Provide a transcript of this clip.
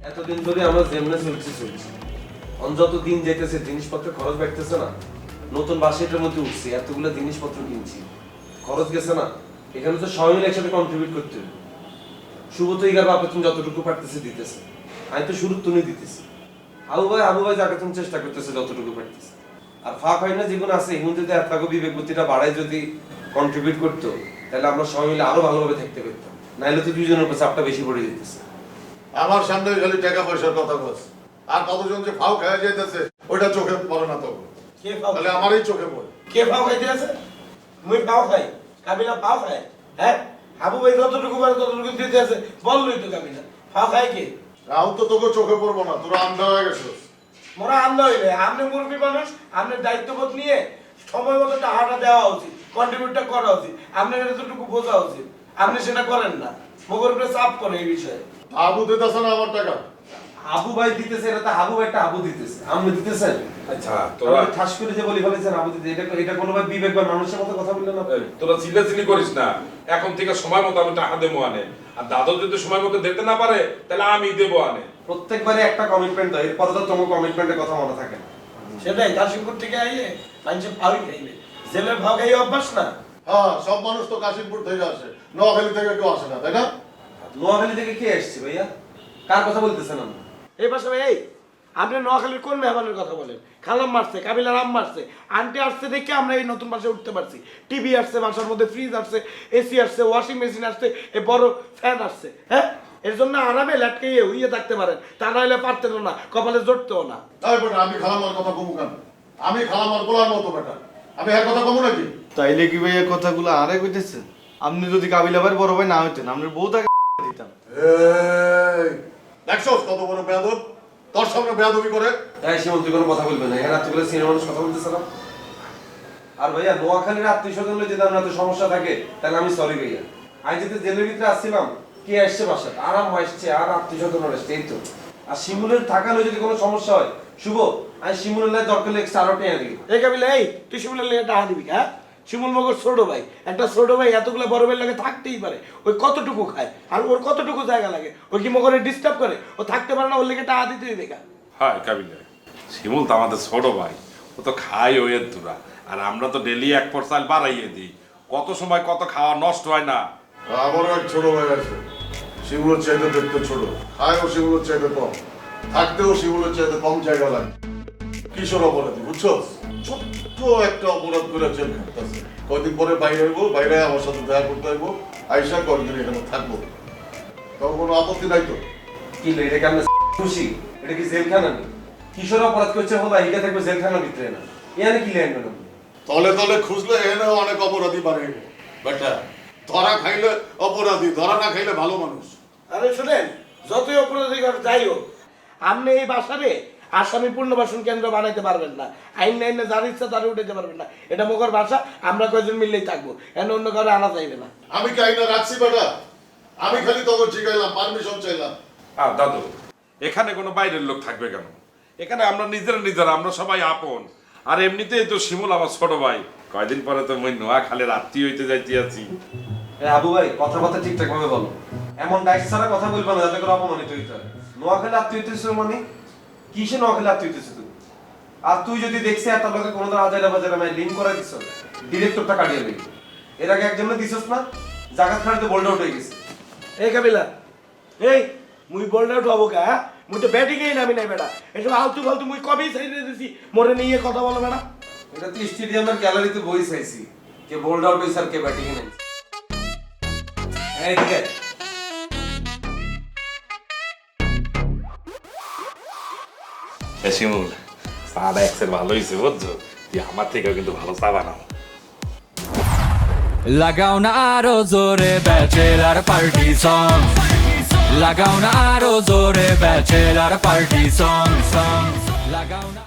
এতদিন ধরে আমরা যেমনে চলছি যত দিন যেতেছে জিনিসপত্রের খরচ বাড়তেছে না। নতুন বাসের মধ্যে উঠছি, এতগুলো জিনিসপত্র কিনছি, খরচ গেছে না। এখানে তো সবাই মিলে একসাথে কন্ট্রিবিউট করতে হবে। শুভ তো এগার বাপে তুমি যতটুকু পারতেছে দিতেছে, আমি তো শুরু তুমি দিতেছি। হাবু ভাই যাকে তুমি চেষ্টা করতেছে যতটুকু পারতেছে। আর ফাঁক হয় না যেগুলো আছে এর মধ্যে এত বিবেক বুদ্ধিটা বাড়ায় যদি কন্ট্রিবিউট করতো, তাহলে আমরা সবাই মিলে আরো ভালোভাবে থাকতে পারতাম। নাইলে তো দুইজনের উপর চাপটা বেশি পড়ে যেতেছে। আমার সামনে খালি টাকা পয়সার কথা বল, আর কতজন যে ফাও খাওয়া যাইতেছে ওইটা চোখে পড়ে না। তো কে ফাও তাহলে আমারই চোখে পড়ে। কে ফাও খাইতে আছে? মুই ফাও খাই, কাবিলা ফাও খায়। হ্যাঁ, হাবু ভাই যতটুকু পারে ততটুকু দিতে আছে, বললই তো কাবিলা ফাও খায় কে? রাও তো তোকে চোখে পড়বো না, তোরা আন্ধা হয়ে গেছিস। মোরা আন্দা হইলে আপনি মুরব্বী মানুষ, আপনার দায়িত্ববোধ নিয়ে সময় মতো টাকাটা দেওয়া উচিত, কন্ট্রিবিউটটা করা উচিত, আপনার এতটুকু বোঝা উচিত। আপনি সেটা করেন না, মগর উপরে চাপ করে এই বিষয়ে। আবু দিতেছে না আমার টাকা। হাবু ভাই দিতেছে, এটা তো হাবু ভাইটা হাবু দিতেছে, আপনি দিতেছেন। আচ্ছা তোরা ঠাস করে যে বলি ফেলেছেন হাবু দিতে, এটা কোনো ভাই বিবেক বা মানুষের মতো কথা বললেন না। তোরা চিল্লাচিল্লি করিস না। এখন থেকে সময় মতো আমি টাকা দেবো আনে, আর দাদু যদি সময় মতো দিতে না পারে তাহলে আমি দেবো আনে। প্রত্যেকবারে একটা কমিটমেন্ট দাও, এরপরে তো তোমার কমিটমেন্টের কথা মনে থাকে না। সেটাই কাশিমপুর থেকে আইলে মানুষের ফাওই খাইলে, জেলের ফাও খাই অভ্যাস না। হ্যাঁ, সব মানুষ তো কাশিমপুর থেকে আসে, নোয়াখালী থেকে কেউ আসে না, তাই না? নোয়াখালী থেকে কে আসছে ভাইয়া? কার কথা বলতেছেন আপনি? এই পাশে ভাই, এই আপনি নোয়াখালীর কোন মেহমানের কথা বলেন? খালাম মারছে, কাবিলার আম মারছে, আন্টি আসছে দেখে আমরা এই নতুন বাসায় উঠতে পারছি। টিভি আসছে, বাসার মধ্যে ফ্রিজ আসছে, এসি আসছে, ওয়াশিং মেশিন আসছে, এই বড় ফ্যান আসছে। হ্যাঁ, এর জন্য আরামে ল্যাটকে উইয়ে থাকতে পারেন, তা নাহলে পারতেন না, কপালে জড়তেও না। তাই বেটা, আমি খালামার কথা কমু কেন? আমি খালামার বলার মতো বেটা, আমি এর কথা কমু নাকি? তাইলে কি ভাই এই কথাগুলো আরে কইতেছেন? আপনি যদি কাবিলাবার বড় ভাই না হইতেন, আপনার বউ তাকে দিতাম। এই দেখছস কত বড় বেয়াদব, তোর সামনে বেয়াদবি করে। তাই সীমন্ত কোনো কথা বলবেন না, এখানে এতগুলো সিনিয়র মানুষ কথা বলতেছিলাম। আর ভাইয়া নোয়াখালীর আত্মীয় স্বজন যদি আপনার তো সমস্যা থাকে, তাহলে আমি সরি ভাইয়া। আমি যদি জেলের ভিতরে আসছিলাম, কে আসছে বাসায়, আরাম আসছে, আর আত্মীয় স্বজন আসছে, এই তো। আর শিমুলের থাকালে যদি কোনো সমস্যা হয়, শুভ আমি শিমুলের লাই দরকার হলে এক্সট্রা আরো টেনে দিই। এই কাবিলা, এই তুই শিমুলের লেগে টাকা দিবি? হ্যাঁ, শিমুল মগর ছোট ভাই, একটা ছোট ভাই এতগুলো বড় ভাইয়ের লাগে থাকতেই পারে। ওই কতটুকু খায় আর ওর কতটুকু জায়গা লাগে, ওই কি মগরে ডিস্টার্ব করে? ও থাকতে পারে না, ওর লেগে টাকা দিতে দিবে। হ্যাঁ কাবিলা, শিমুল তো আমাদের ছোট ভাই, ও তো খাই ওয়ের দুরা, আর আমরা তো ডেলি এক পর চাল বাড়াইয়ে দিই। কত সময় কত খাওয়া নষ্ট হয় না। আমারও এক ছোট ভাই আছে, শিমুলের চাইতে দেখতে ছোট, খায়ও শিমুলের চাইতে কম, থাকতেও শিমুলের চাইতে কম জায়গা লাগে। কিশোর অপরাধী, বুঝছো? ছোট্ট একটা অপরাধ করে জেল খাটতেছে। কয়দিন পরে বাইরে হইবো, বাইরে আমার সাথে দেখা করতে হইবো, আইসা কয়েকদিন এখানে থাকবো, তখন কোনো আপত্তি নাই তো? কি এটা কি আমরা খুশি? এটা কি জেলখানা নেই? কিশোর অপরাধ করছে হলো এটা থাকবে জেলখানার ভিতরে না, এখানে কি লেনবেন আপনি? তলে তলে খুঁজলে এখানে অনেক অপরাধী বাড়ে বেটা। ধরা খাইলে অপরাধী, ধরা না খাইলে ভালো মানুষ। আরে শুনেন, যতই অপরাধী যাই হোক, আপনি এই বাসারে আসামি পুনর্বাসন কেন্দ্র বানাইতে পারবেন না। আইন নাইনে যার ইচ্ছা তারে উঠাইতে পারবেন না। এটা মগর বাসা, আমরা কয়েকজন মিললেই থাকবো, এনে অন্য কারো আনা চাইবে না। আমি কি আইনা রাখছি বেটা? আমি খালি তখন শিখাইলাম, পারমিশন চাইলাম। আর দাদু, এখানে কোনো বাইরের লোক থাকবে কেন? এখানে আমরা নিজেরা আমরা সবাই আপন। আর এমনিতেই তো শিমুল আমার ছোট ভাই, কয়দিন পরে তো মই নোয়াখালীর আত্মীয় হইতে যাইতে আছি। আবু ভাই কথাবার্তা ঠিকঠাক ভাবে বলো, এমন ডাইস ছাড়া কথা বলবে না যাতে করে অপমানিত হইতে হয়। নোয়াখালী আত্মীয় হইতেছে মানে কিসে নোয়াখালী আত্মীয় হইতেছে তুই? আর তুই যদি দেখছিস এত লোকে কোনো হাজারা বাজারে আমি লিঙ্ক করে দিছ, ডিরেক্টরটা কাটিয়ে দিবি। এর আগে একজনে দিছস না, জাগাত খাড়িতে বোল্ড আউট হয়ে গেছে। এই কাবিলা, এই মুই বোল্ড আউট হবো কা? মুই তো ব্যাটিংয়েই নামি নাই বেটা। এসব আলতু ফালতু মুই কবেই সাইডে দিছি, মোরে নিয়ে কথা বলো বেটা। এটা তো স্টেডিয়ামের গ্যালারিতে বই চাইছি, কে বোল্ড আউট হইছে আর কে ব্যাটিং এ নাইছে। এই ঠিক আছে, শিমুল, চাটা এক্সের ভালো হয়েছে বুঝছো? আমার থেকেও কিন্তু ভালো চা বানাও। লাগাও না আরো জোরে ব্যাচেলার পার্টি সং, লাগাও না আরো জোরে ব্যাচেলার পার্টি সং, লাগাও না।